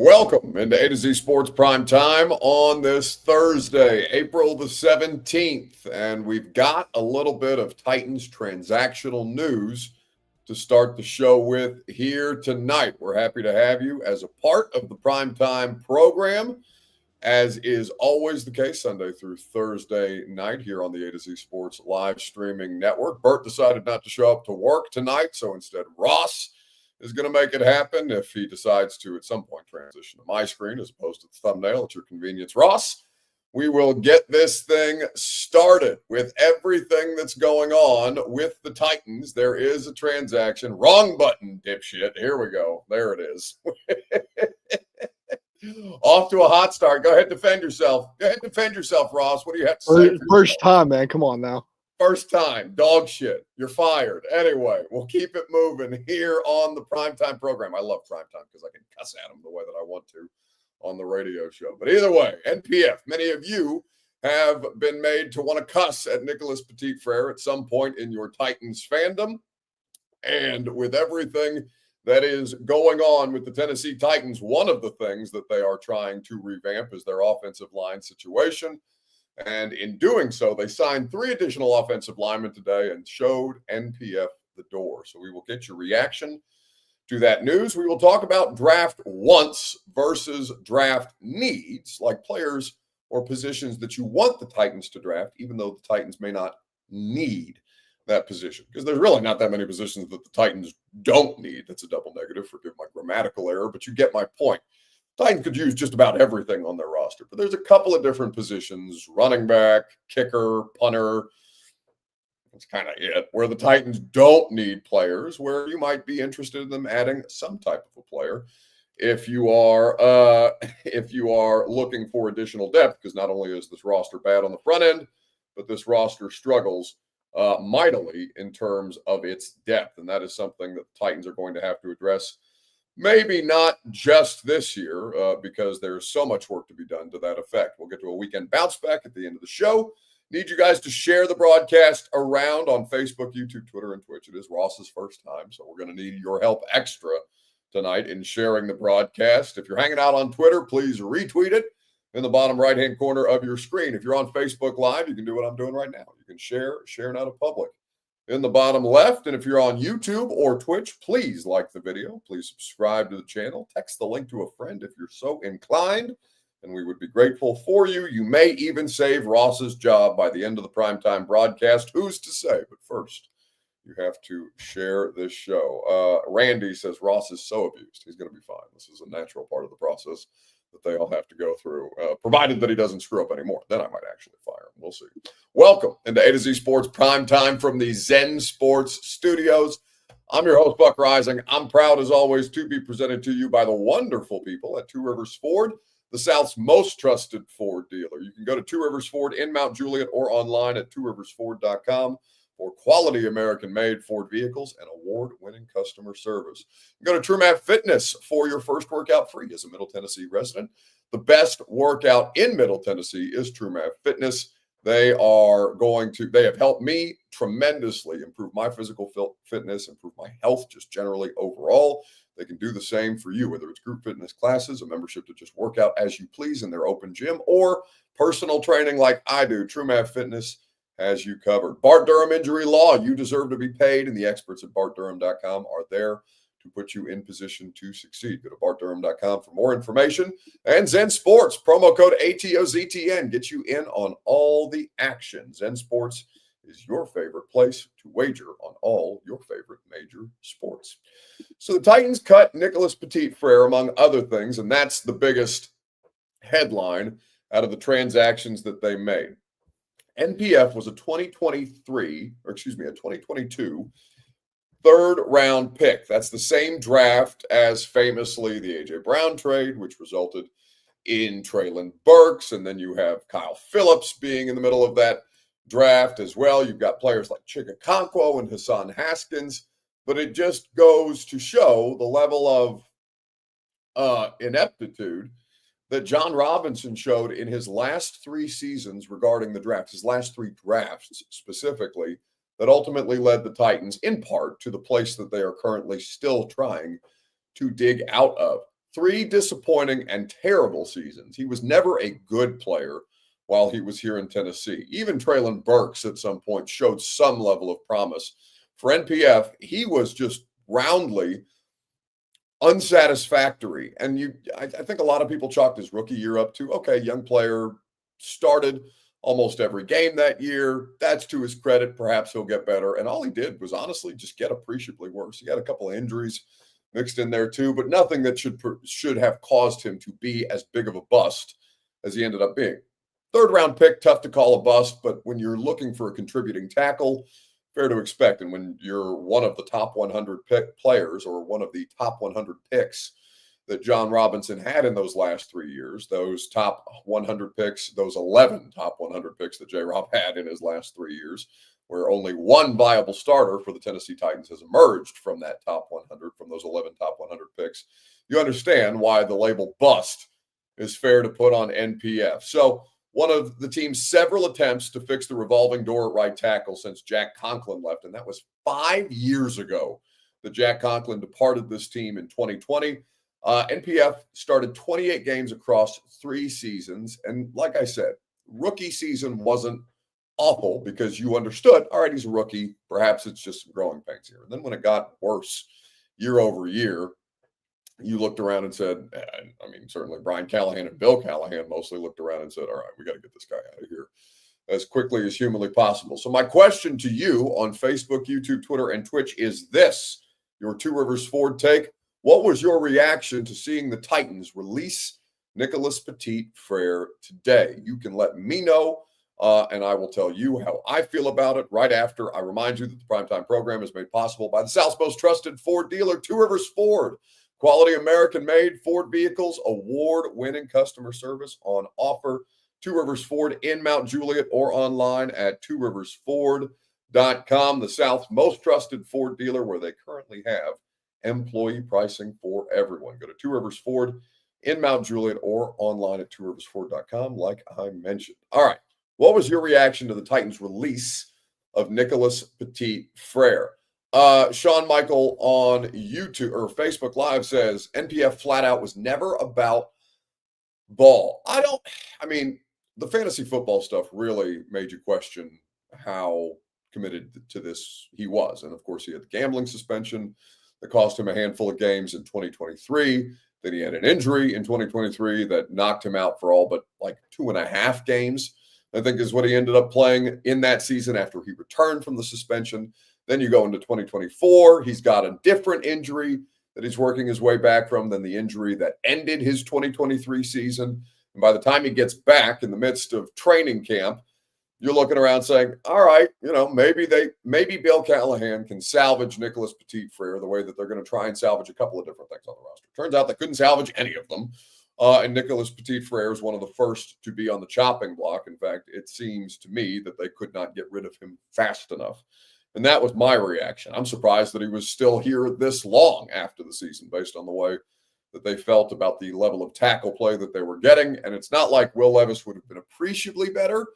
Welcome into A to Z Sports Prime Time on this Thursday, April the 17th. And we've got a little bit of Titans transactional news to start the show with here tonight. We're happy to have you as a part of the Prime Time program, as is always the case Sunday through Thursday night here on the A to Z Sports live streaming network. Bert decided not to show up to work tonight, so instead Ross is going to make it happen if he decides to at some point transition to my screen as opposed to the thumbnail at your convenience. Ross, we will get this thing started with everything that's going on with the Titans. There is a transaction. Wrong button, dipshit. Here we go. There it is. Off to a hot start. Go ahead, defend yourself. Go ahead, defend yourself, Ross. What do you have to say? First time, man. Come on now. First time, dog shit. You're fired. Anyway, we'll keep it moving here on the Primetime program. I love Primetime because I can cuss at them the way that I want to on the radio show. But either way, NPF, many of you have been made to want to cuss at Nicholas Petit-Frere at some point in your Titans fandom. And with everything that is going on with the Tennessee Titans, one of the things that they are trying to revamp is their offensive line situation. And in doing so, they signed 3 additional offensive linemen today and showed NPF the door. So we will get your reaction to that news. We will talk about draft wants versus draft needs, like players or positions that you want the Titans to draft, even though the Titans may not need that position. Because there's really not that many positions that the Titans don't need. That's a double negative. Forgive my grammatical error, but you get my point. Titans could use just about everything on their roster, but there's a couple of different positions: running back, kicker, punter. That's kind of it. Where the Titans don't need players, where you might be interested in them adding some type of a player if you are looking for additional depth, because not only is this roster bad on the front end, but this roster struggles mightily in terms of its depth, and that is something that the Titans are going to have to address. Maybe not just this year, because there's so much work to be done to that effect. We'll get to a weekend bounce back at the end of the show. Need you guys to share the broadcast around on Facebook, YouTube, Twitter, and Twitch. It is Ross's first time, so we're going to need your help extra tonight in sharing the broadcast. If you're hanging out on Twitter, please retweet it in the bottom right-hand corner of your screen. If you're on Facebook Live, you can do what I'm doing right now. You can share not a public in the bottom left. And if you're on YouTube or Twitch, please like the video. Please subscribe to the channel. Text the link to a friend if you're so inclined, and we would be grateful for you. You may even save Ross's job by the end of the Primetime broadcast. Who's to say? But first, you have to share this show. Randy says Ross is so abused. He's going to be fine. This is a natural part of the process that they all have to go through, provided that he doesn't screw up anymore. Then I might actually fire him. We'll see. Welcome into A to Z Sports Prime Time from the Zen Sports Studios. I'm your host, Buck Rising. I'm proud, as always, to be presented to you by the wonderful people at Two Rivers Ford, the South's most trusted Ford dealer. You can go to Two Rivers Ford in Mount Juliet or online at tworiversford.com for quality American-made Ford vehicles and award-winning customer service. Go to TrueMath Fitness for your first workout free as a Middle Tennessee resident. The best workout in Middle Tennessee is TrueMath Fitness. They have helped me tremendously improve my physical fitness, improve my health just generally overall. They can do the same for you, whether it's group fitness classes, a membership to just work out as you please in their open gym, or personal training like I do. TrueMath Fitness has you covered. Bart Durham Injury Law. You deserve to be paid, and the experts at bartdurham.com are there to put you in position to succeed. Go to bartdurham.com for more information. And Zen Sports, promo code ATOZTN, gets you in on all the action. Zen Sports is your favorite place to wager on all your favorite major sports. So the Titans cut Nicholas Petit-Frere, among other things, and that's the biggest headline out of the transactions that they made. NPF was a 2022 third-round pick. That's the same draft as famously the A.J. Brown trade, which resulted in Treylon Burks, and then you have Kyle Phillips being in the middle of that draft as well. You've got players like Chikakonkwo and Hassan Haskins, but it just goes to show the level of ineptitude that Jon Robinson showed in his last 3 seasons regarding the draft, his last 3 drafts specifically, that ultimately led the Titans in part to the place that they are currently still trying to dig out of. 3 disappointing and terrible seasons. He was never a good player while he was here in Tennessee. Even Traylon Burks at some point showed some level of promise. For NPF, he was just roundly unsatisfactory. And I think a lot of people chalked his rookie year up to, okay, young player, started almost every game that year. That's to his credit. Perhaps he'll get better. And all he did was honestly just get appreciably worse. He had a couple of injuries mixed in there too, but nothing that should have caused him to be as big of a bust as he ended up being. 3rd round pick, tough to call a bust, but when you're looking for a contributing tackle, fair to expect. And when you're one of the top 100 pick players, or one of the top 100 picks that Jon Robinson had in those last 3 years, those top 100 picks, those 11 top 100 picks that J-Rob had in his last 3 years, where only one viable starter for the Tennessee Titans has emerged from that top 100, from those 11 top 100 picks, you understand why the label bust is fair to put on NPF. So one of the team's several attempts to fix the revolving door at right tackle since Jack Conklin left, and that was 5 years ago that Jack Conklin departed this team in 2020. NPF started 28 games across 3 seasons, and like I said, rookie season wasn't awful because you understood, all right, he's a rookie. Perhaps it's just some growing pains here. And then when it got worse year over year, you looked around and said, I mean, certainly Brian Callahan and Bill Callahan mostly looked around and said, all right, we got to get this guy out of here as quickly as humanly possible. So my question to you on Facebook, YouTube, Twitter, and Twitch is this: your Two Rivers Ford take. What was your reaction to seeing the Titans release Nicholas Petit-Frere today? You can let me know, and I will tell you how I feel about it right after I remind you that the Primetime program is made possible by the South's most trusted Ford dealer, Two Rivers Ford. Quality American-made Ford vehicles, award-winning customer service on offer. Two Rivers Ford in Mount Juliet or online at tworiversford.com, the South's most trusted Ford dealer, where they currently have employee pricing for everyone. Go to Two Rivers Ford in Mount Juliet or online at tworiversford.com, like I mentioned. All right, what was your reaction to the Titans' release of Nicholas Petit-Frere? Sean Michael on YouTube or Facebook Live says NPF flat out was never about ball. I mean, the fantasy football stuff really made you question how committed to this he was. And of course, he had the gambling suspension that cost him a handful of games in 2023. Then he had an injury in 2023 that knocked him out for all but like 2.5 games, I think is what he ended up playing in that season after he returned from the suspension. Then you go into 2024. He's got a different injury that he's working his way back from than the injury that ended his 2023 season. And by the time he gets back in the midst of training camp, you're looking around saying, all right, maybe Bill Callahan can salvage Nicholas Petit-Frere the way that they're going to try and salvage a couple of different things on the roster. Turns out they couldn't salvage any of them. And Nicholas Petit-Frere is one of the first to be on the chopping block. In fact, it seems to me that they could not get rid of him fast enough. And that was my reaction. I'm surprised that he was still here this long after the season, based on the way that they felt about the level of tackle play that they were getting. And it's not like Will Levis would have been appreciably better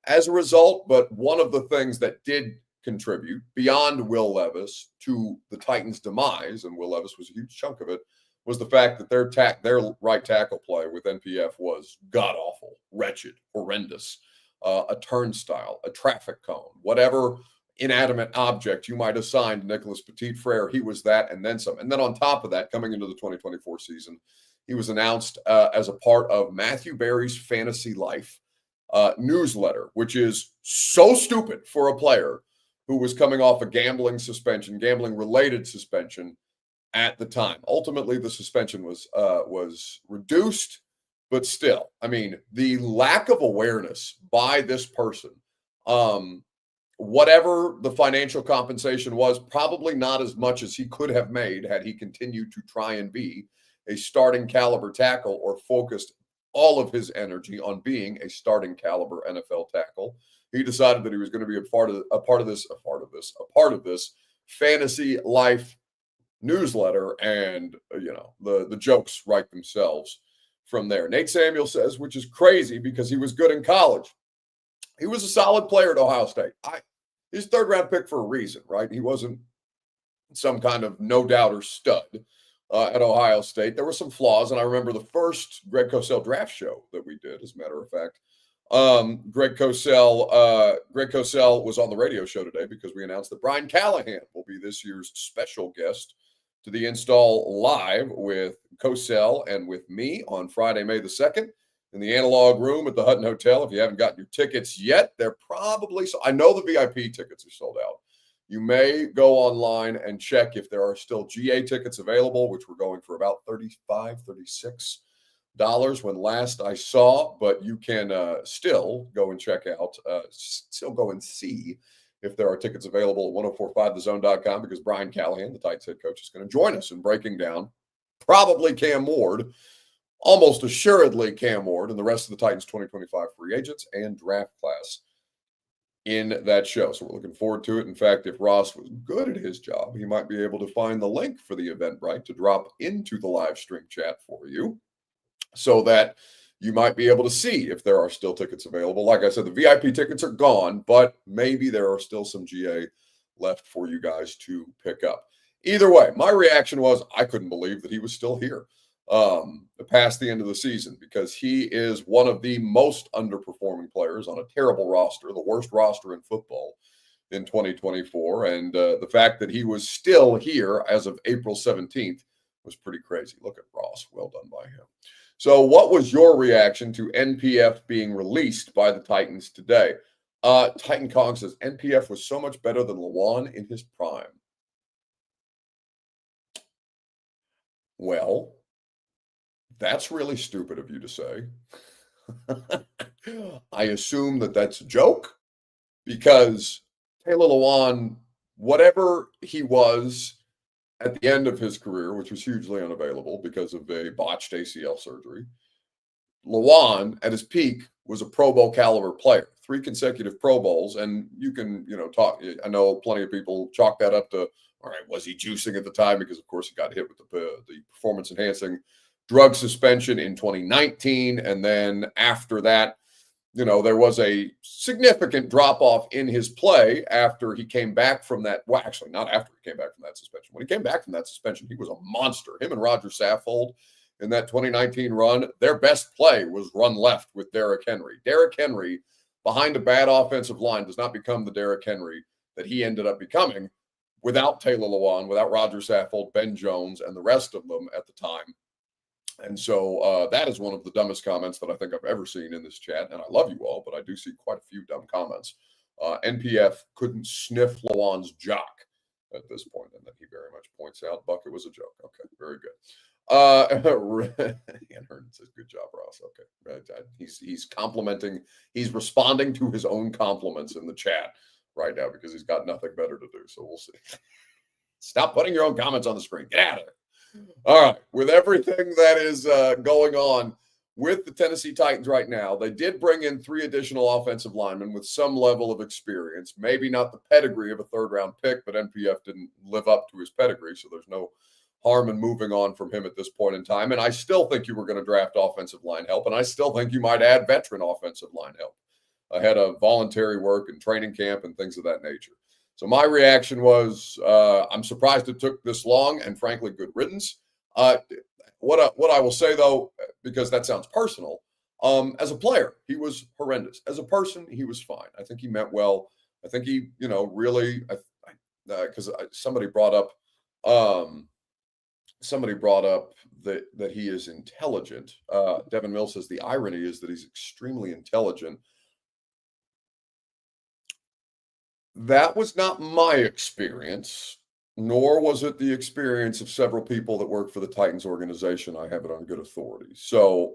as a result, but one of the things that did contribute beyond Will Levis to the Titans' demise, and Will Levis was a huge chunk of it, was the fact that their right tackle play with NPF was god-awful, wretched, horrendous, a turnstile, a traffic cone, whatever inanimate object you might assign to Nicholas Petit-Frere, he was that and then some. And then on top of that, coming into the 2024 season, he was announced as a part of Matthew Berry's Fantasy Life newsletter, which is so stupid for a player who was coming off a gambling-related suspension at the time. Ultimately, the suspension was reduced, but still, I mean, the lack of awareness by this person, whatever the financial compensation was, probably not as much as he could have made had he continued to try and be a starting caliber tackle or focused all of his energy on being a starting caliber NFL tackle. He decided that he was going to be a part of this Fantasy Life newsletter, and the jokes write themselves from there. Nate Samuel says, which is crazy because he was good in college. He was a solid player at Ohio State. He's a 3rd round pick for a reason, right? He wasn't some kind of no-doubter stud. at Ohio State. There were some flaws, and I remember the first Greg Cosell draft show that we did, as a matter of fact. Greg Cosell was on the radio show today because we announced that Brian Callahan will be this year's special guest to the Install Live with Cosell and with me on Friday, May the 2nd in the Analog Room at the Hutton Hotel. If you haven't gotten your tickets yet, they're probably so. I know the VIP tickets are sold out. You may go online and check if there are still GA tickets available, which were going for about $35, $36 when last I saw, but you can still go and check out, still go and see if there are tickets available at 1045thezone.com, because Brian Callahan, the Titans head coach, is going to join us in breaking down probably Cam Ward, almost assuredly Cam Ward, and the rest of the Titans 2025 free agents and draft class in that show. So we're looking forward to it. In fact, if Ross was good at his job, he might be able to find the link for the Eventbrite to drop into the live stream chat for you so that you might be able to see if there are still tickets available. Like I said, the VIP tickets are gone, but maybe there are still some GA left for you guys to pick up. Either way, my reaction was I couldn't believe that he was still here past the end of the season, because he is one of the most underperforming players on a terrible roster, the worst roster in football in 2024. And the fact that he was still here as of April 17th was pretty crazy. Look at Ross. Well done by him. So what was your reaction to NPF being released by the Titans today? Titan Kong says NPF was so much better than Lawan in his prime. Well, that's really stupid of you to say. I assume that that's a joke, because Taylor Lewan, whatever he was at the end of his career, which was hugely unavailable because of a botched ACL surgery, Lewan at his peak was a Pro Bowl caliber player, 3 consecutive Pro Bowls. And you can, talk. I know plenty of people chalk that up to, all right, was he juicing at the time? Because, of course, he got hit with the performance enhancing drug suspension in 2019. And then after that, there was a significant drop off in his play after he came back from that. Well, actually, not after he came back from that suspension. When he came back from that suspension, he was a monster. Him and Roger Saffold in that 2019 run, their best play was run left with Derrick Henry. Derrick Henry, behind a bad offensive line, does not become the Derrick Henry that he ended up becoming without Taylor Lewan, without Roger Saffold, Ben Jones, and the rest of them at the time. And so that is one of the dumbest comments that I think I've ever seen in this chat. And I love you all, but I do see quite a few dumb comments. NPF couldn't sniff Lewan's jock at this point. And then he very much points out, Buck, it was a joke. Okay, very good. Ian Herndon says, good job, Ross. Okay. He's complimenting. He's responding to his own compliments in the chat right now because he's got nothing better to do. So we'll see. Stop putting your own comments on the screen. Get out of there. All right. With everything that is going on with the Tennessee Titans right now, they did bring in 3 additional offensive linemen with some level of experience. Maybe not the pedigree of a third-round pick, but NPF didn't live up to his pedigree, so there's no harm in moving on from him at this point in time. And I still think you were going to draft offensive line help, and I still think you might add veteran offensive line help ahead of voluntary work and training camp and things of that nature. So my reaction was, I'm surprised it took this long, and frankly, good riddance. What I will say, though, because that sounds personal, as a player, he was horrendous. As a person, he was fine. I think he meant well. I think he, really, because somebody brought up that he is intelligent. Devin Mills says the irony is that he's extremely intelligent. That was not my experience, nor was it the experience of several people that work for the Titans organization. I have it on good authority. So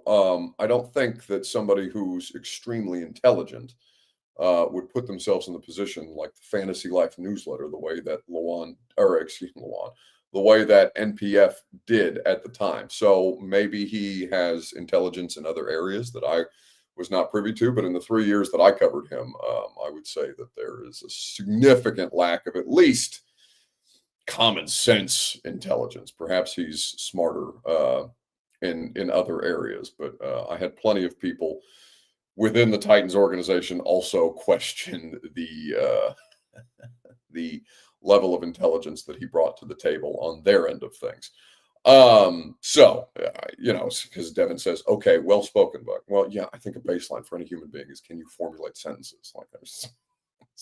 I don't think that somebody who's extremely intelligent would put themselves in the position like the Fantasy Life newsletter, the way that the way that NPF did at the time. So maybe he has intelligence in other areas that I was not privy to, but in the 3 years that I covered him, I would say that there is a significant lack of at least common sense intelligence. Perhaps he's smarter in other areas, but I had plenty of people within the Titans organization also question the level of intelligence that he brought to the table on their end of things. Because Devin says, okay, well spoken, Buck. Well, yeah, I think a baseline for any human being is, can you formulate sentences? Like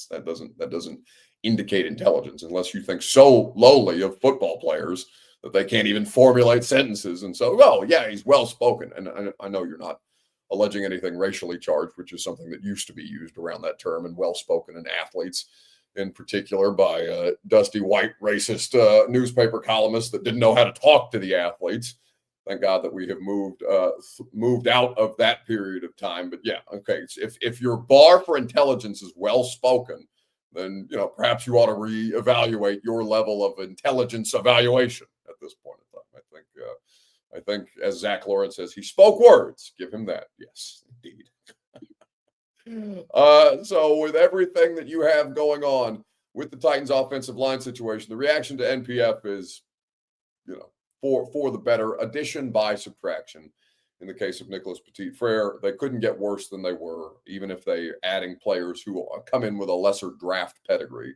that doesn't indicate intelligence unless you think so lowly of football players that they can't even formulate sentences. And so, well, yeah, he's well spoken. And I know you're not alleging anything racially charged, which is something that used to be used around that term, and well spoken in athletes in particular by dusty white racist newspaper columnists that didn't know how to talk to the athletes. Thank God that we have moved out of that period of time. But yeah, okay. So if your bar for intelligence is well spoken, then perhaps you ought to reevaluate your level of intelligence evaluation at this point in time. I think, as Zach Lawrence says, he spoke words. Give him that. Yes, indeed. So with everything that you have going on with the Titans offensive line situation, the reaction to NPF is, for the better, addition by subtraction. In the case of Nicholas Petit-Frere, they couldn't get worse than they were, even if they're adding players who come in with a lesser draft pedigree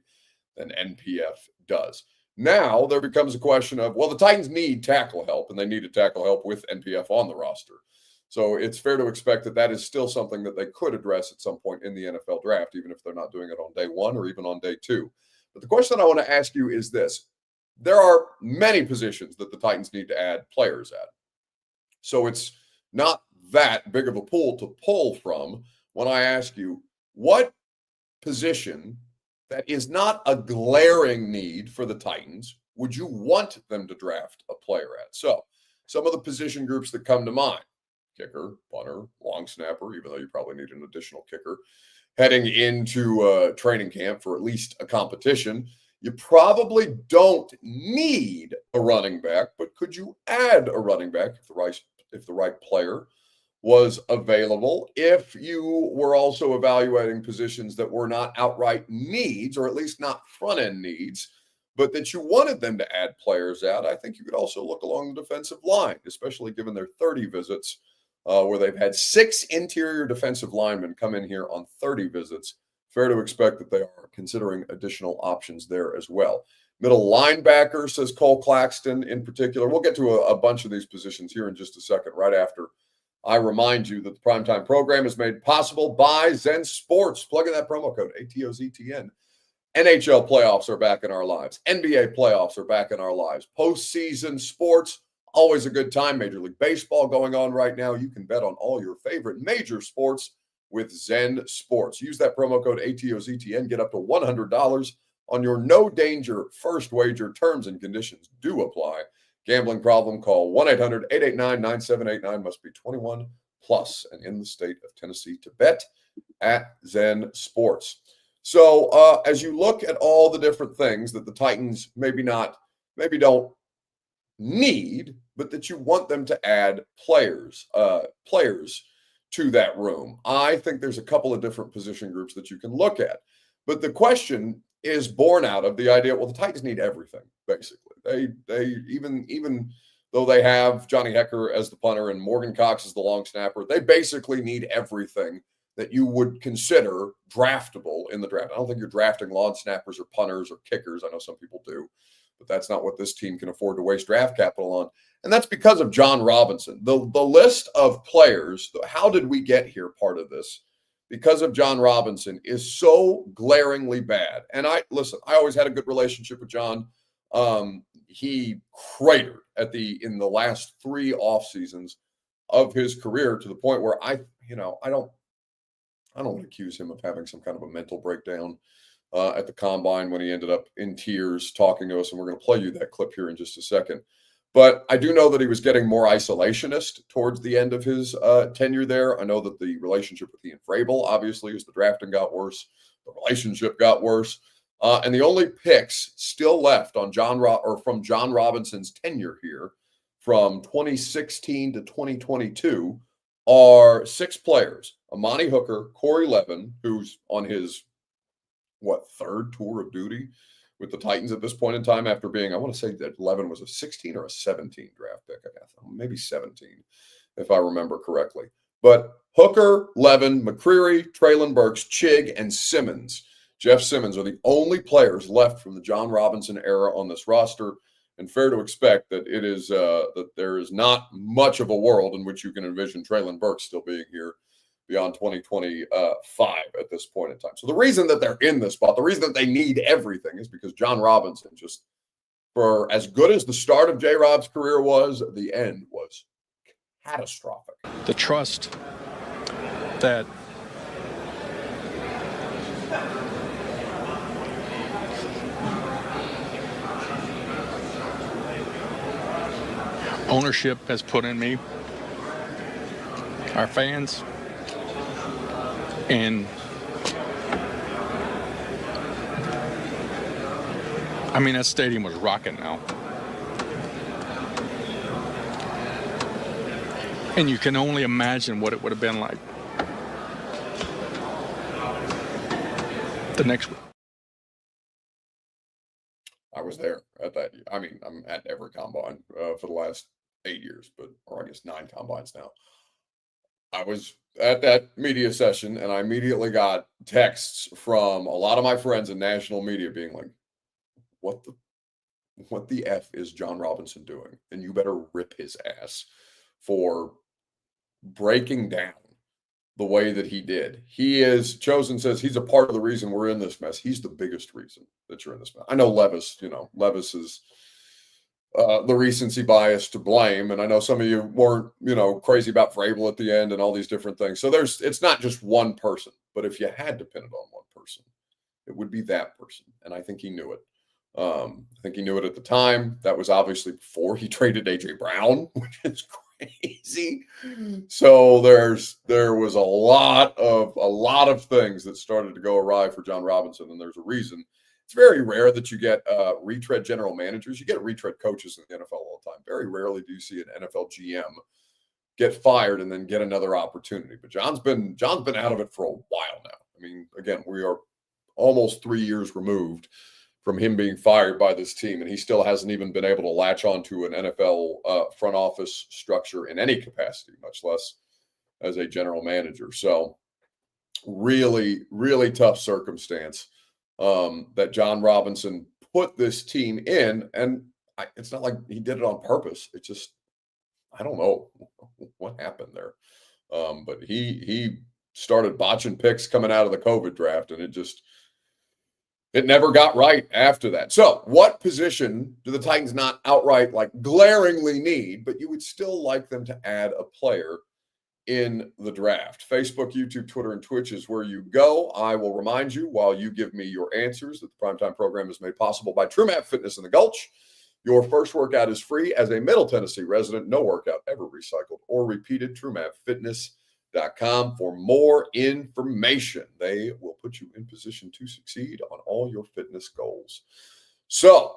than NPF does. Now there becomes a question of, well, the Titans need tackle help, and they need to tackle help with NPF on the roster. So it's fair to expect that is still something that they could address at some point in the NFL draft, even if they're not doing it on day one or even on day two. But the question I want to ask you is this. There are many positions that the Titans need to add players at. So it's not that big of a pool to pull from when I ask you, what position that is not a glaring need for the Titans would you want them to draft a player at? So some of the position groups that come to mind: kicker, punter, long snapper, even though you probably need an additional kicker heading into training camp for at least a competition. You probably don't need a running back, but could you add a running back if the right player was available? If you were also evaluating positions that were not outright needs, or at least not front-end needs, but that you wanted them to add players out, I think you could also look along the defensive line, especially given their 30 visits, where they've had 6 interior defensive linemen come in here on 30 visits. Fair to expect that they are considering additional options there as well. Middle linebacker, says Cole Claxton in particular. We'll get to a bunch of these positions here in just a second, right after I remind you that the Primetime program is made possible by Zen Sports. Plug in that promo code, ATOZTN. NHL playoffs are back in our lives. NBA playoffs are back in our lives. Postseason sports, always a good time. Major League Baseball going on right now. You can bet on all your favorite major sports with Zen Sports. Use that promo code ATOZTN. Get up to $100 on your no danger first wager. Terms and conditions do apply. Gambling problem? Call 1-800-889-9789. Must be 21 plus and in the state of Tennessee to bet at Zen Sports. So as you look at all the different things that the Titans maybe don't need, but that you want them to add players to that room, I think there's a couple of different position groups that you can look at. But the question is born out of the idea, well, the Titans need everything, basically. They even though they have Johnny Hecker as the punter and Morgan Cox as the long snapper, they basically need everything that you would consider draftable in the draft. I don't think you're drafting long snappers or punters or kickers. I know some people do, but that's not what this team can afford to waste draft capital on. And that's because of Jon Robinson. The list of players, how did we get here, part of this, because of Jon Robinson, is so glaringly bad. And I always had a good relationship with Jon. He cratered in the last 3 off seasons of his career, to the point where I don't want to accuse him of having some kind of a mental breakdown at the combine when he ended up in tears talking to us. And we're going to play you that clip here in just a second. But I do know that he was getting more isolationist towards the end of his tenure there. I know that the relationship with Ian Vrabel, obviously, as the drafting got worse, the relationship got worse. And the only picks still left from Jon Robinson's tenure here from 2016 to 2022 are 6 players: Amani Hooker, Corey Levin, who's on his, 3rd tour of duty with the Titans at this point in time, after being, I want to say that Levin was a 16 or a 17 draft pick. Maybe 17, if I remember correctly. But Hooker, Levin, McCreary, Traylon Burks, Chig, and Simmons, Jeff Simmons, are the only players left from the Jon Robinson era on this roster. and fair to expect that it is that there is not much of a world in which you can envision Traylon Burks still being here beyond 2025 at this point in time. So the reason that they're in this spot, the reason that they need everything is because Jon Robinson, just for as good as the start of J-Rob's career was, the end was catastrophic. The trust that ownership has put in me, our fans, and I mean, that stadium was rocking now. And you can only imagine what it would have been like the next week. I was there at that. I mean, I'm at every combine for the last 8 years, or I guess 9 combines now. I was at that media session, and I immediately got texts from a lot of my friends in national media being like, what the F is Jon Robinson doing? And you better rip his ass for breaking down the way that he did. He is, Chosen says he's a part of the reason we're in this mess. He's the biggest reason that you're in this mess. I know Levis is the recency bias to blame. And I know some of you weren't, crazy about Vrabel at the end and all these different things. So it's not just one person, but if you had to pin it on one person, it would be that person. And I think he knew it. I think he knew it at the time. That was obviously before he traded AJ Brown, which is crazy. So there was a lot of things that started to go awry for Jon Robinson, and there's a reason. It's very rare that you get retread general managers. You get retread coaches in the NFL all the time. Very rarely do you see an NFL GM get fired and then get another opportunity. But Jon's been out of it for a while now. I mean, again, we are almost 3 years removed from him being fired by this team, and he still hasn't even been able to latch onto an NFL front office structure in any capacity, much less as a general manager. So really, really tough circumstance that Jon Robinson put this team in. And it's not like he did it on purpose. It's just, I don't know what happened there. But he started botching picks coming out of the COVID draft, and it never got right after that. So what position do the Titans not outright glaringly need, but you would still like them to add a player in the draft? Facebook, YouTube, Twitter, and Twitch is where you go. I will remind you while you give me your answers that the Primetime program is made possible by TrueMap Fitness in the Gulch. Your first workout is free as a Middle Tennessee resident. No workout ever recycled or repeated. TrueMapFitness.com for more information. They will put you in position to succeed on all your fitness goals. So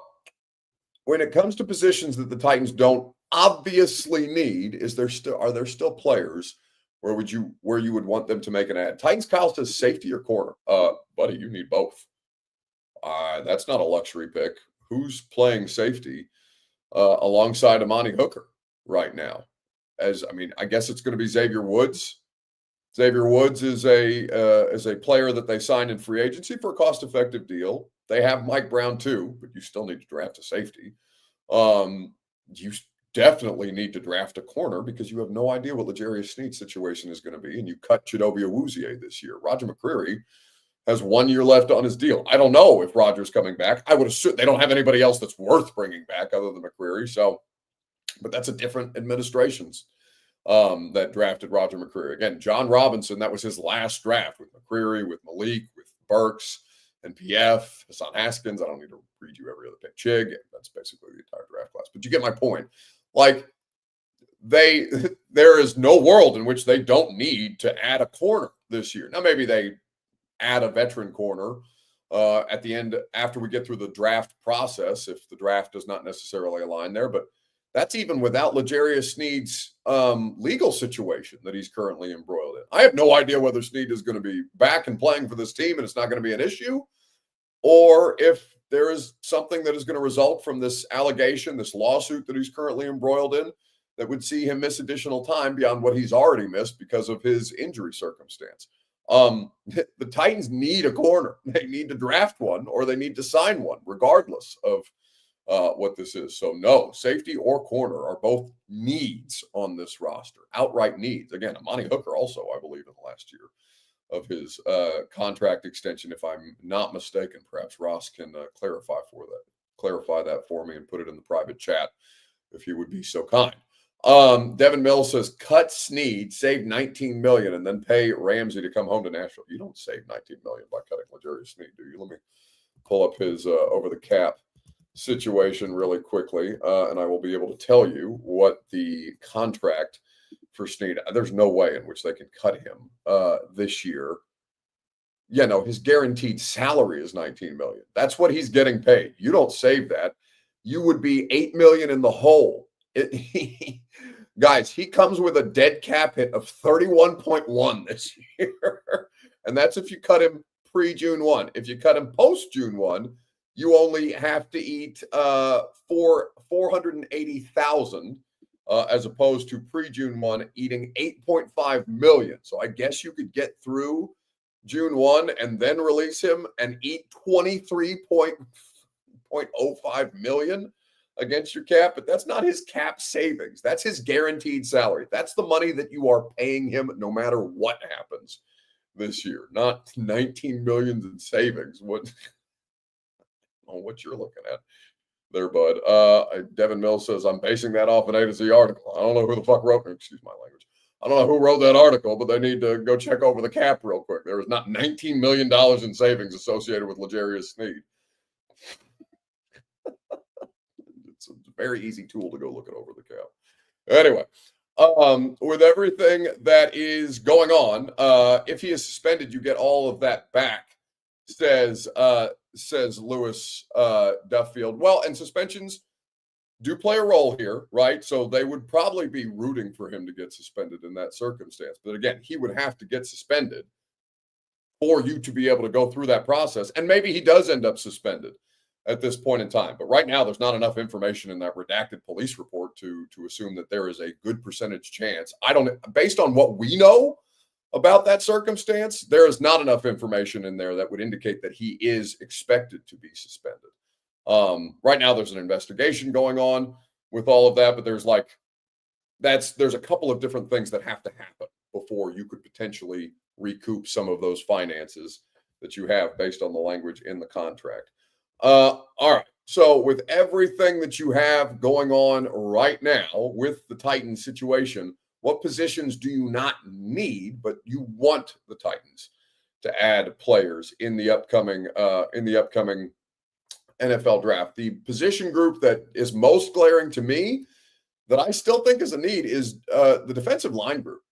when it comes to positions that the Titans don't obviously need, are there still players where you would want them to make an ad? Titans Kyle says safety or corner. Buddy, you need both. That's not a luxury pick. Who's playing safety alongside Amani Hooker right now? I guess it's going to be Xavier Woods. Xavier Woods is a player that they signed in free agency for a cost-effective deal. They have Mike Brown too, but you still need to draft a safety. You definitely need to draft a corner because you have no idea what L'Jarius Sneed's situation is going to be, and you cut Chidobe Awuzie this year. Roger McCreary has 1 year left on his deal. I don't know if Roger's coming back. I would assume they don't have anybody else that's worth bringing back other than McCreary. So, but that's a different administrations that drafted Roger McCreary. Again, Jon Robinson, that was his last draft with McCreary, with Malik, with Burks, and PF, Hassan Haskins. I don't need to read you every other pick. Chig. That's basically the entire draft class. But you get my point. There is no world in which they don't need to add a corner this year. Now, maybe they add a veteran corner at the end after we get through the draft process if the draft does not necessarily align there. But that's even without L'Jarius Sneed's legal situation that he's currently embroiled in. I have no idea whether Sneed is going to be back and playing for this team and it's not going to be an issue, or if there is something that is going to result from this allegation, this lawsuit that he's currently embroiled in, that would see him miss additional time beyond what he's already missed because of his injury circumstance. The Titans need a corner. They need to draft one or they need to sign one, regardless of what this is. So no, safety or corner are both needs on this roster, outright needs. Again, Amani Hooker also, I believe, in the last year of his contract extension, if I'm not mistaken. Perhaps Ross can clarify that for me and put it in the private chat if he would be so kind. Devin Mills says, cut Sneed, save $19 million, and then pay Ramsey to come home to Nashville. You don't save $19 million by cutting L'Jarius Sneed, do you? Let me pull up his over the cap situation really quickly, and I will be able to tell you what the contract for Sneed. There's no way in which they can cut him this year. Yeah, no, his guaranteed salary is $19 million. That's what he's getting paid. You don't save that. You would be $8 million in the hole. Guys, he comes with a dead cap hit of 31.1 this year. And that's if you cut him pre-June 1. If you cut him post-June 1, you only have to eat $480,000 as opposed to pre-June 1 eating $8.5 million. So I guess you could get through June 1 and then release him and eat $23.05 million against your cap, but that's not his cap savings. That's his guaranteed salary. That's the money that you are paying him no matter what happens this year, not $19 million in savings. What you're looking at there, bud. Devin Mills says, I'm basing that off an A to Z article. I don't know who the fuck wrote, excuse my language. I don't know who wrote that article, but they need to go check over the cap real quick. There is not $19 million in savings associated with L'Jarius Sneed. It's a very easy tool to go look it over the cap. Anyway, with everything that is going on, if he is suspended, you get all of that back, says Lewis Duffield. Well, and suspensions do play a role here, right? So they would probably be rooting for him to get suspended in that circumstance. But again, he would have to get suspended for you to be able to go through that process. And maybe he does end up suspended at this point in time. But right now, there's not enough information in that redacted police report to assume that there is a good percentage chance. Based on what we know about that circumstance, there is not enough information in there that would indicate that he is expected to be suspended. Right now, there's an investigation going on with all of that, but there's a couple of different things that have to happen before you could potentially recoup some of those finances that you have based on the language in the contract. All right. So with everything that you have going on right now with the Titans situation, what positions do you not need, but you want the Titans to add players in the upcoming NFL draft? The position group that is most glaring to me that I still think is a need is the defensive line group.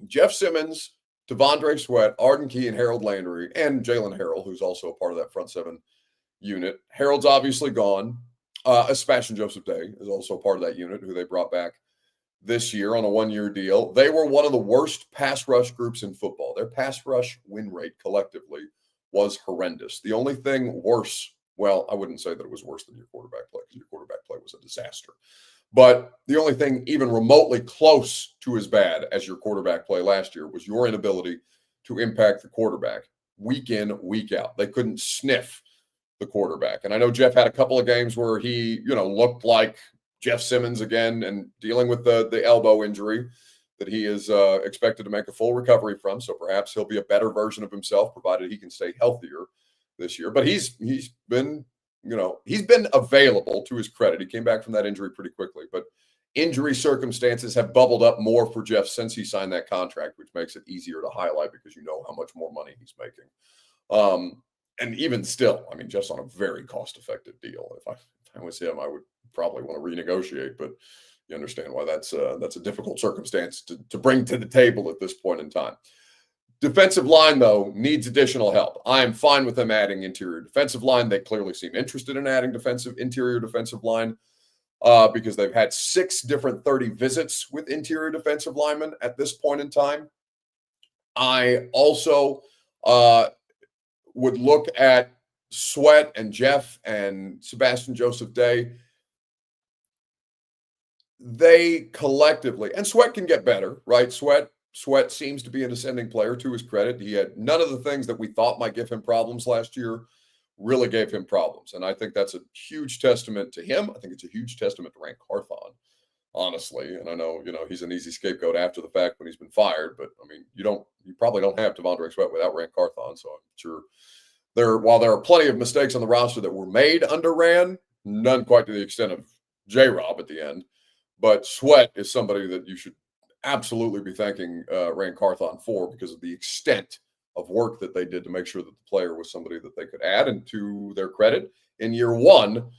Jeff Simmons, Devondre Sweat, Arden Key, and Harold Landry, and Jalen Harrell, who's also a part of that front seven unit. Harold's obviously gone. Sebastian Joseph Day is also part of that unit, who they brought back this year on a one-year deal. They were one of the worst pass rush groups in football. Their pass rush win rate collectively was horrendous. The only thing worse, well, I wouldn't say that it was worse than your quarterback play, because your quarterback play was a disaster. But the only thing even remotely close to as bad as your quarterback play last year was your inability to impact the quarterback week in, week out. They couldn't sniff the quarterback. And I know Jeff had a couple of games where he, looked like Jeff Simmons again and dealing with the elbow injury that he is expected to make a full recovery from. So perhaps he'll be a better version of himself, provided he can stay healthier this year. But he's been available, to his credit. He came back from that injury pretty quickly, but injury circumstances have bubbled up more for Jeff since he signed that contract, which makes it easier to highlight because you know how much more money he's making. And even still, I mean, Jeff's on a very cost-effective deal. If I was him, I would probably want to renegotiate, but you understand why that's a difficult circumstance to bring to the table at this point in time. Defensive line, though, needs additional help. I am fine with them adding interior defensive line. They clearly seem interested in adding interior defensive line because they've had 6 different 30 visits with interior defensive linemen at this point in time. I also would look at Sweat and Jeff and Sebastian Joseph Day. They collectively, and Sweat can get better, right? Sweat seems to be an ascending player, to his credit. He had none of the things that we thought might give him problems last year really gave him problems. And I think that's a huge testament to him. I think it's a huge testament to Rand Carthon, honestly. And I know, he's an easy scapegoat after the fact when he's been fired, but I mean, you probably don't have Devondre Sweat without Rand Carthon. So I'm sure while there are plenty of mistakes on the roster that were made under Rand, none quite to the extent of J-Rob at the end. But Sweat is somebody that you should absolutely be thanking Rand Carthon for, because of the extent of work that they did to make sure that the player was somebody that they could add. And to their credit, in year one,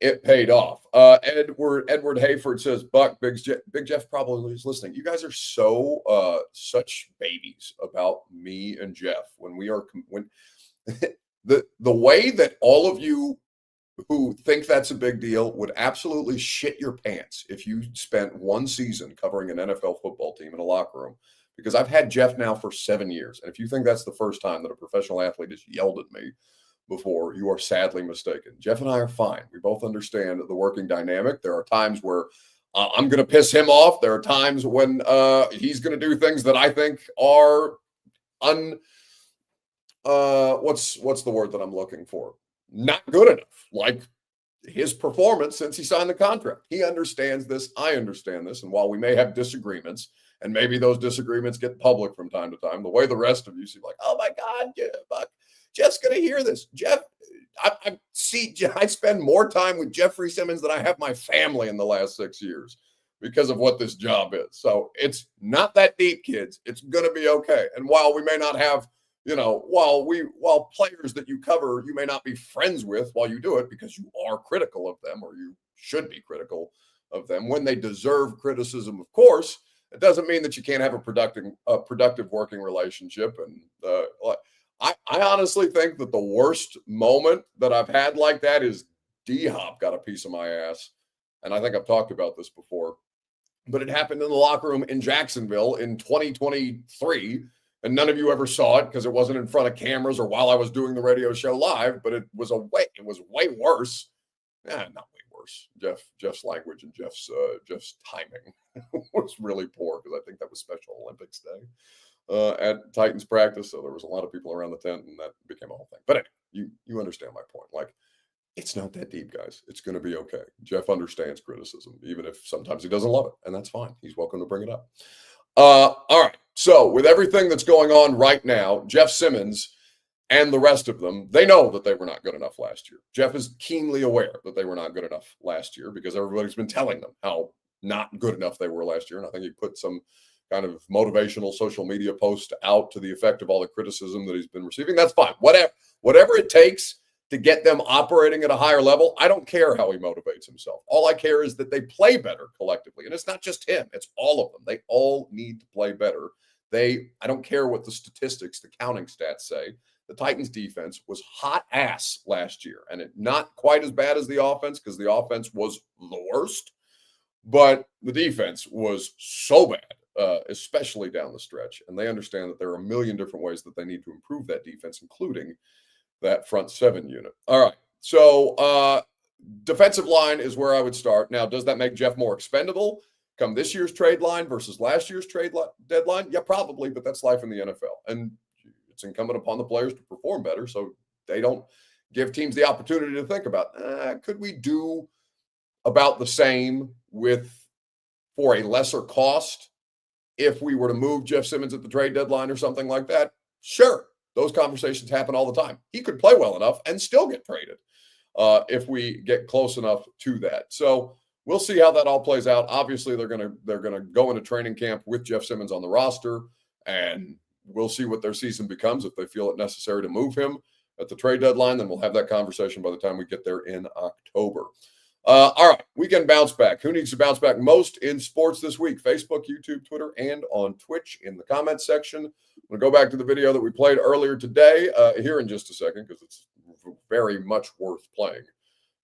it paid off. Edward Hayford says, Buck, Big Jeff probably is listening. You guys are such babies about me and Jeff when the way that all of you who think that's a big deal would absolutely shit your pants if you spent one season covering an NFL football team in a locker room. Because I've had Jeff now for 7 years. And if you think that's the first time that a professional athlete has yelled at me before, you are sadly mistaken. Jeff and I are fine. We both understand the working dynamic. There are times where I'm going to piss him off. There are times when he's going to do things that I think are what's the word that I'm looking for? Not good enough. Like his performance since he signed the contract. He understands this. I understand this. And while we may have disagreements, and maybe those disagreements get public from time to time, the way the rest of you seem like, oh my God, Jeff's going to hear this. Jeff, I spend more time with Jeffrey Simmons than I have my family in the last 6 years because of what this job is. So it's not that deep, kids. It's going to be okay. And while we may not have, while players that you cover, you may not be friends with while you do it, because you are critical of them, or you should be critical of them when they deserve criticism, of course. It doesn't mean that you can't have a productive working relationship. And I honestly think that the worst moment that I've had like that is D-Hop got a piece of my ass. And I think I've talked about this before, but it happened in the locker room in Jacksonville in 2023. And none of you ever saw it because it wasn't in front of cameras or while I was doing the radio show live, but it was way worse. Not way worse. Jeff's language and Jeff's timing was really poor, because I think that was Special Olympics Day at Titans practice. So there was a lot of people around the tent, and that became a whole thing. But anyway, you understand my point. Like, it's not that deep, guys. It's going to be okay. Jeff understands criticism, even if sometimes he doesn't love it, and that's fine. He's welcome to bring it up. All right. So with everything that's going on right now, Jeff Simmons and the rest of them, they know that they were not good enough last year. Jeff is keenly aware that they were not good enough last year, because everybody's been telling them how not good enough they were last year. And I think he put some kind of motivational social media post out to the effect of all the criticism that he's been receiving. That's fine. Whatever it takes to get them operating at a higher level. I don't care how he motivates himself. All I care is that they play better collectively. And it's not just him. It's all of them. They all need to play better. I don't care what the statistics, the counting stats say. The Titans defense was hot ass last year, and it not quite as bad as the offense, because the offense was the worst, but the defense was so bad, especially down the stretch. And they understand that there are a million different ways that they need to improve that defense, including that front seven unit. All right. So defensive line is where I would start. Now, does that make Jeff more expendable come this year's trade line versus last year's trade deadline? Yeah, probably, but that's life in the NFL. And it's incumbent upon the players to perform better, so they don't give teams the opportunity to think about, could we do about the same for a lesser cost if we were to move Jeff Simmons at the trade deadline or something like that? Sure. Those conversations happen all the time. He could play well enough and still get traded if we get close enough to that. So we'll see how that all plays out. Obviously, they're gonna go into training camp with Jeff Simmons on the roster, and we'll see what their season becomes. If they feel it necessary to move him at the trade deadline, then we'll have that conversation by the time we get there in October. All right, weekend bounce back. Who needs to bounce back most in sports this week? Facebook, YouTube, Twitter, and on Twitch in the comments section. I'm going to go back to the video that we played earlier today here in just a second, because it's very much worth playing,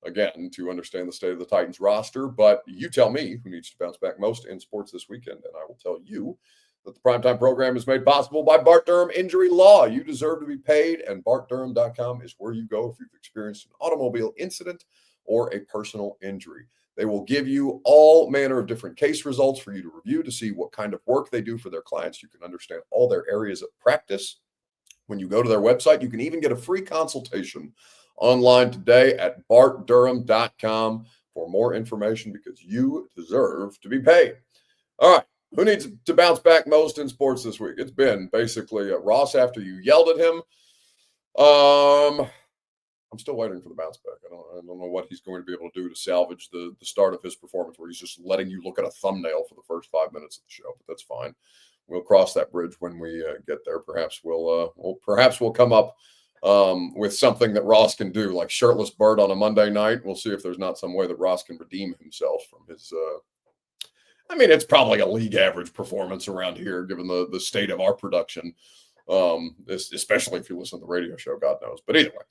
again, to understand the state of the Titans roster. But you tell me who needs to bounce back most in sports this weekend, and I will tell you that the Primetime program is made possible by Bart Durham Injury Law. You deserve to be paid, and BartDurham.com is where you go if you've experienced an automobile incident or a personal injury. They will give you all manner of different case results for you to review to see what kind of work they do for their clients. You can understand all their areas of practice. When you go to their website, you can even get a free consultation online today at bartdurham.com for more information because you deserve to be paid. All right. Who needs to bounce back most in sports this week? It's been basically Ross after you yelled at him. I'm still waiting for the bounce back. I don't know what he's going to be able to do to salvage the start of his performance where he's just letting you look at a thumbnail for the first 5 minutes of the show, but that's fine. We'll cross that bridge when we get there. Perhaps we'll come up with something that Ross can do, like shirtless Bert on a Monday night. We'll see if there's not some way that Ross can redeem himself from his it's probably a league average performance around here, given the state of our production, especially if you listen to the radio show, God knows. But either way,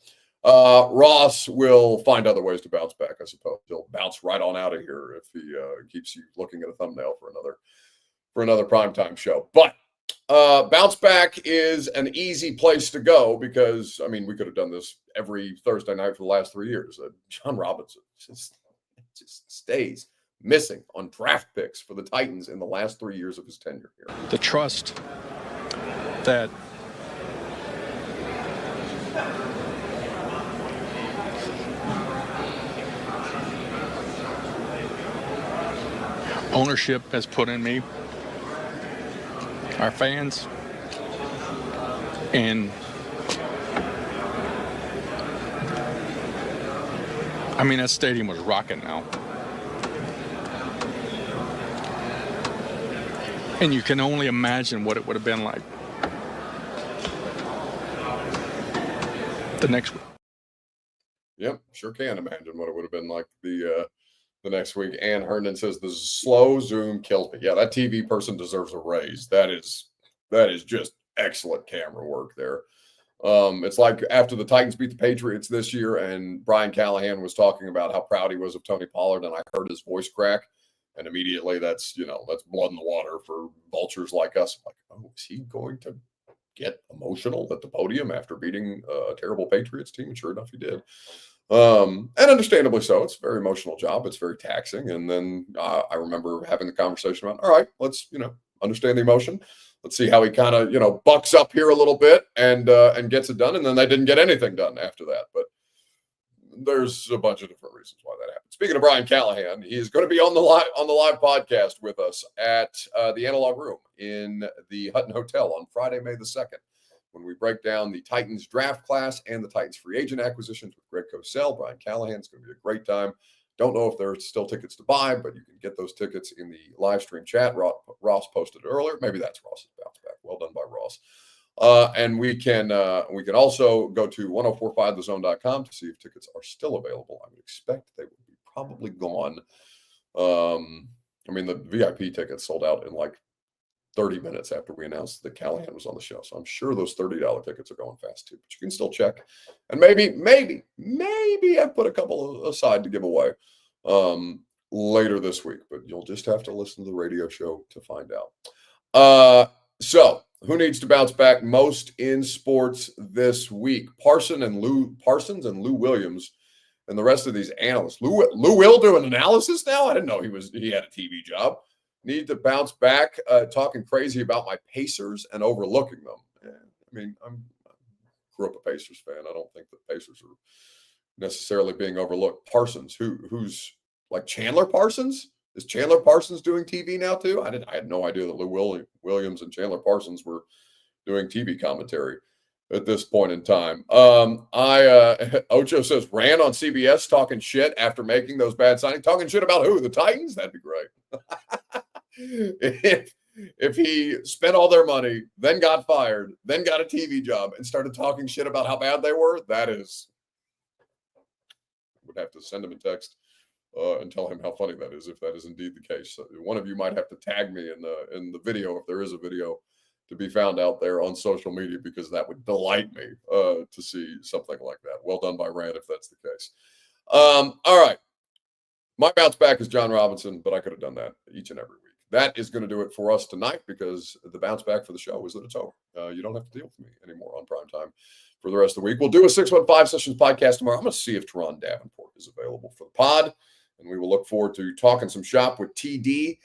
Ross will find other ways to bounce back, I suppose. He'll bounce right on out of here if he keeps you looking at a thumbnail for another primetime show. But bounce back is an easy place to go because, we could have done this every Thursday night for the last 3 years. Jon Robinson just stays missing on draft picks for the Titans in the last 3 years of his tenure here. The trust that ownership has put in me, our fans, and that stadium was rocking now. And you can only imagine what it would have been like the next week. Yep, sure can imagine what it would have been like the next week. Ann Herndon says the slow zoom kills me. Yeah, that TV person deserves a raise. That is just excellent camera work there. It's like after the Titans beat the Patriots this year, and Brian Callahan was talking about how proud he was of Tony Pollard, and I heard his voice crack. And immediately that's blood in the water for vultures like us. I'm like, oh, is he going to get emotional at the podium after beating a terrible Patriots team? And sure enough, he did. And understandably so. It's a very emotional job. It's very taxing. And then I remember having the conversation about, all right, let's, understand the emotion. Let's see how he kind of, bucks up here a little bit and gets it done. And then they didn't get anything done after that. But there's a bunch of different reasons why that happened. Speaking of Brian Callahan, he's going to be on the live podcast with us at the Analog Room in the Hutton Hotel on Friday, May the 2nd, when we break down the Titans draft class and the Titans free agent acquisitions with Greg Cosell. Brian Callahan. It's going to be a great time. Don't know if there's still tickets to buy, but you can get those tickets in the live stream chat. Ross posted it earlier. Maybe that's Ross's bounce back. Well done by Ross. And we can also go to 1045thezone.com to see if tickets are still available. I would expect they will be probably gone. The VIP tickets sold out in like 30 minutes after we announced that Callahan was on the show. So I'm sure those $30 tickets are going fast too, but you can still check. And maybe I put a couple aside to give away later this week, but you'll just have to listen to the radio show to find out. So who needs to bounce back most in sports this week? Parsons and Lou Williams and the rest of these analysts. Lou Will doing analysis now? I didn't know he had a TV job. Need to bounce back, talking crazy about my Pacers and overlooking them. I grew up a Pacers fan. I don't think the Pacers are necessarily being overlooked. Parsons, who's like Chandler Parsons? Is Chandler Parsons doing TV now too? I had no idea that Lou Williams and Chandler Parsons were doing TV commentary at this point in time. Ocho says ran on CBS talking shit after making those bad signings. Talking shit about who? The Titans? That'd be great. If he spent all their money, then got fired, then got a TV job, and started talking shit about how bad they were, would have to send him a text and tell him how funny that is, if that is indeed the case. So one of you might have to tag me in the video, if there is a video to be found out there on social media, because that would delight me to see something like that. Well done by Rand, if that's the case. All right. My bounce back is Jon Robinson, but I could have done that each and every week. That is going to do it for us tonight, because the bounce back for the show is that it's over. You don't have to deal with me anymore on primetime for the rest of the week. We'll do a 615 Sessions podcast tomorrow. I'm going to see if Teron Davenport is available for the pod, and we will look forward to talking some shop with TD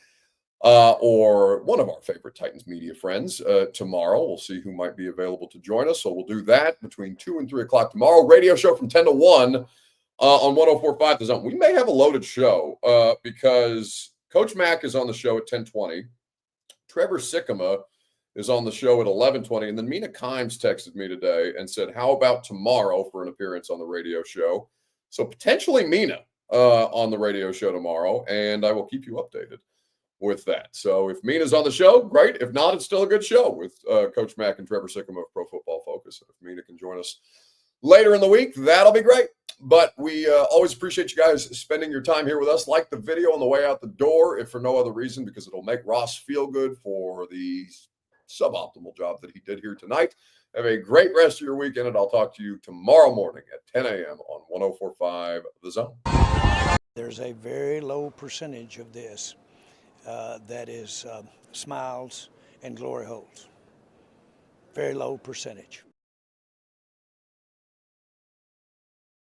or one of our favorite Titans media friends tomorrow. We'll see who might be available to join us. So we'll do that between 2 and 3 o'clock tomorrow. Radio show from 10 to 1 on 104.5 The Zone. We may have a loaded show because Coach Mack is on the show at 10:20. Trevor Sikkema is on the show at 11:20. And then Mina Kimes texted me today and said, how about tomorrow for an appearance on the radio show? So potentially Mina on the radio show tomorrow, and I will keep you updated with that. So if Mina's on the show, great. If not, it's still a good show with Coach Mack and Trevor Sikkema of Pro Football Focus. If Mina can join us later in the week, that'll be great. But we always appreciate you guys spending your time here with us. Like the video on the way out the door, if for no other reason, because it'll make Ross feel good for the suboptimal job that he did here tonight. Have a great rest of your weekend, and I'll talk to you tomorrow morning at 10 a.m. on 104.5 The Zone. There's a very low percentage of this that is smiles and glory holes. Very low percentage.